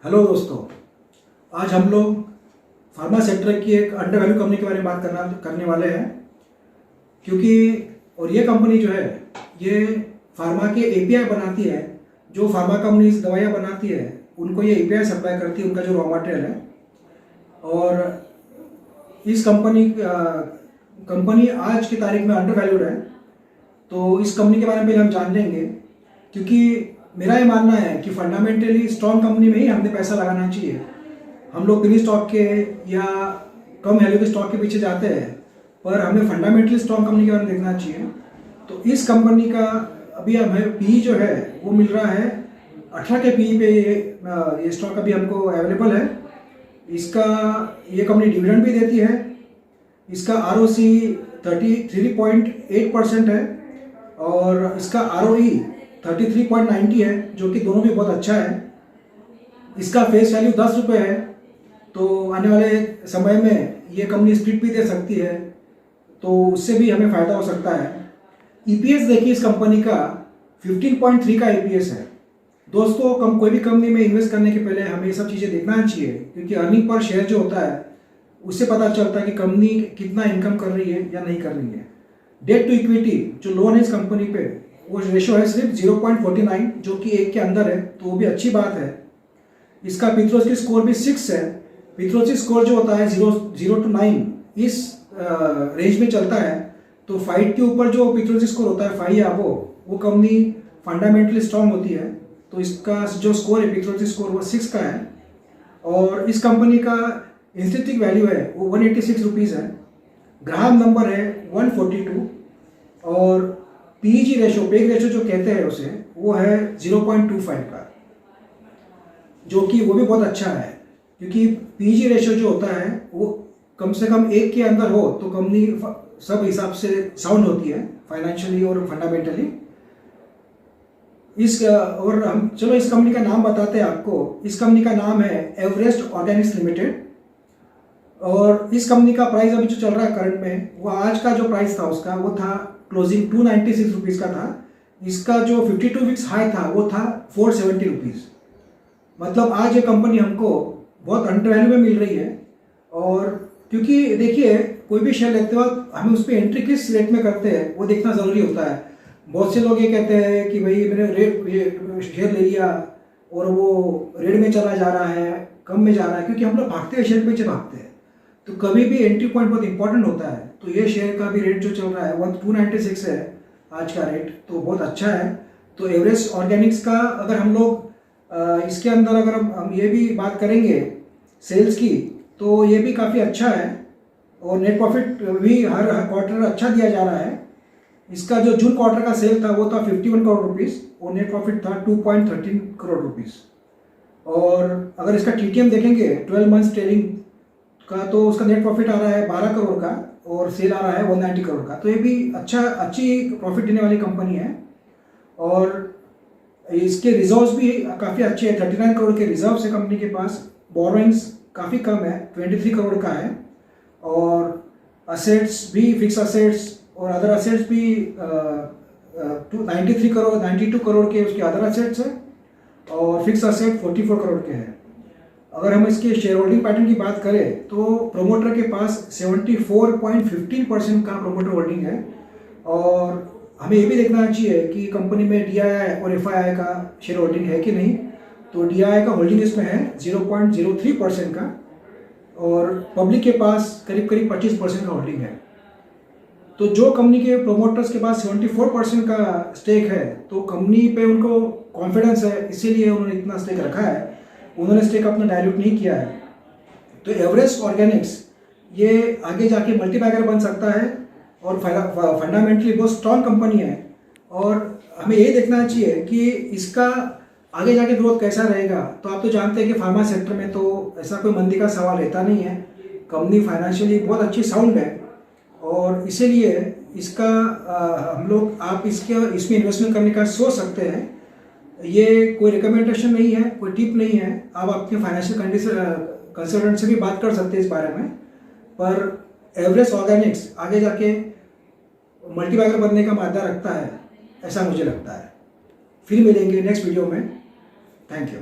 Hello दोस्तों, आज हम लोग फार्मा सेक्टर की एक अंडर वैल्यू कंपनी के बारे में बात करने वाले हैं। क्योंकि और ये कंपनी जो है ये फार्मा के एपीआई बनाती है। जो फार्मा कंपनीज दवाइयाँ बनाती है उनको ये एपीआई सप्लाई करती है, उनका जो रॉ मटेरियल है। और इस कंपनी आज की तारीख में अंडर वैल्यूड है। तो इस कंपनी के बारे में पहले हम जान लेंगे, क्योंकि मेरा ये मानना है कि फंडामेंटली स्ट्रॉन्ग कंपनी में ही हमने पैसा लगाना चाहिए। हम लोग पेनी स्टॉक के या कम वैल्यू के स्टॉक के पीछे जाते हैं, पर हमें फंडामेंटली स्ट्रॉन्ग कंपनी के बारे में देखना चाहिए। तो इस कंपनी का अभी हमें पी जो है वो मिल रहा है 18 के पी पे। ये स्टॉक अभी हमको अवेलेबल है। ये कंपनी डिविडेंड भी देती है। इसका ROC 33.8% है और इसका ROE 33.90 है, जो कि दोनों भी बहुत अच्छा है। इसका फेस वैल्यू 10 रुपये है। तो आने वाले समय में ये कंपनी स्प्लिट भी दे सकती है, तो उससे भी हमें फ़ायदा हो सकता है। EPS देखिए, इस कंपनी का 15.3 का EPS है। दोस्तों, कोई भी कंपनी में इन्वेस्ट करने के पहले हमें ये सब चीज़ें देखना चाहिए, क्योंकि अर्निंग पर शेयर जो होता है उससे पता चलता है कि कंपनी कितना इनकम कर रही है या नहीं कर रही है। डेट टू इक्विटी जो लोन है इस कंपनी पे, वो रेशो है सिर्फ 0.49, जो कि 1 के अंदर है, तो वो भी अच्छी बात है। इसका पित्रोस्की स्कोर भी 6 है। पित्रोस्की स्कोर जो होता है 0 to 9 इस रेंज में चलता है। तो 5 के ऊपर जो पित्रोस्की स्कोर होता है 5 या वो कंपनी फंडामेंटली स्ट्रांग होती है। तो इसका जो स्कोर है पित्रोस्की स्कोर वो 6 का है। और इस कंपनी का इंस्टिट्यूट वैल्यू है वो 186 रुपीज़ है। ग्राहक नंबर है 142 और PEG रेशो, पेग रेशो जो कहते हैं उसे, वो है 0.25 का, जो कि वो भी बहुत अच्छा है। क्योंकि PEG रेशो जो होता है वो कम से कम 1 के अंदर हो तो कंपनी सब हिसाब से साउंड होती है, फाइनेंशियली और फंडामेंटली। और हम चलो इस कंपनी का नाम बताते हैं आपको। इस कंपनी का नाम है एवरेस्ट ऑर्गेनिक्स लिमिटेड। और इस कंपनी का प्राइस अभी जो चल रहा है करंट में, वो आज का जो प्राइस था उसका वो था क्लोजिंग 296 रुपीज़ का था। इसका जो 52 वीक्स हाई था वो था 470 रुपीज़। मतलब आज ये कंपनी हमको बहुत अंडर वैल्यू में मिल रही है। और क्योंकि देखिए, कोई भी शेयर लेते वक्त हमें उस पर एंट्री किस रेट में करते हैं वो देखना ज़रूरी होता है। बहुत से लोग ये कहते हैं कि भाई मैंने शेयर ले लिया और वो रेट में चला जा रहा है, कम में जा रहा है, क्योंकि हम लोग भागते हैं, शेयर पीछे भागते हैं। तो कभी भी एंट्री पॉइंट बहुत इंपॉर्टेंट होता है। तो ये शेयर का भी रेट जो चल रहा है 296 है आज का रेट, तो बहुत अच्छा है। तो एवरेस्ट ऑर्गेनिक्स का अगर हम लोग इसके अंदर अगर हम ये भी बात करेंगे सेल्स की, तो ये भी काफ़ी अच्छा है। और नेट प्रॉफिट भी हर क्वार्टर अच्छा दिया जा रहा है। इसका जो जून क्वार्टर का सेल था वो था 51 करोड़ रुपीज़ और नेट प्रॉफिट था 2.13 करोड़ रुपीज़। और अगर इसका TTM देखेंगे 12 मंथ्स ट्रेलिंग का, तो उसका नेट प्रॉफिट आ रहा है 12 करोड़ का और सेल आ रहा है 190 करोड़ का। तो ये भी अच्छी प्रॉफिट देने वाली कंपनी है। और इसके रिजर्व्स भी काफ़ी अच्छे हैं। 39 करोड़ के रिजर्व्स है कंपनी के पास। बोरोइंग्स काफ़ी कम है, 23 करोड़ का है। और असेट्स भी, फिक्स असेट्स और अदर असेट्स भी 92 करोड़ के उसके अदर असेट्स है और फिक्स असेट 44 करोड़ के हैं। अगर हम इसके शेयर होल्डिंग पैटर्न की बात करें तो प्रोमोटर के पास 74.15% का प्रोमोटर होल्डिंग है। और हमें ये भी देखना चाहिए कि कंपनी में DII और FII का शेयर होल्डिंग है कि नहीं। तो DII का होल्डिंग इसमें है 0.03% का और पब्लिक के पास करीब 25% का होल्डिंग है। तो जो कंपनी के प्रोमोटर्स के पास 74% का स्टेक है, तो कंपनी पे उनको कॉन्फिडेंस है, इसीलिए उन्होंने इतना स्टेक रखा है। उन्होंने स्टेक अपना डायल्यूट नहीं किया है। तो एवरेस्ट ऑर्गेनिक्स ये आगे जाके मल्टीबैगर बन सकता है और फंडामेंटली बहुत स्ट्रॉन्ग कंपनी है। और हमें ये देखना चाहिए कि इसका आगे जाके ग्रोथ कैसा रहेगा। तो आप तो जानते हैं कि फार्मा सेक्टर में तो ऐसा कोई मंदी का सवाल रहता नहीं है। कंपनी फाइनेंशियली बहुत अच्छी साउंड है और इसीलिए इसका आप इसमें इन्वेस्टमेंट करने का सोच सकते हैं। ये कोई रिकमेंडेशन नहीं है, कोई टिप नहीं है। आप अपने फाइनेंशियल कंसल्टेंट से भी बात कर सकते हैं इस बारे में। पर एवरेस्ट ऑर्गेनिक्स आगे जाके मल्टीबैगर बनने का मादा रखता है, ऐसा मुझे लगता है। फिर मिलेंगे नेक्स्ट वीडियो में। Thank you.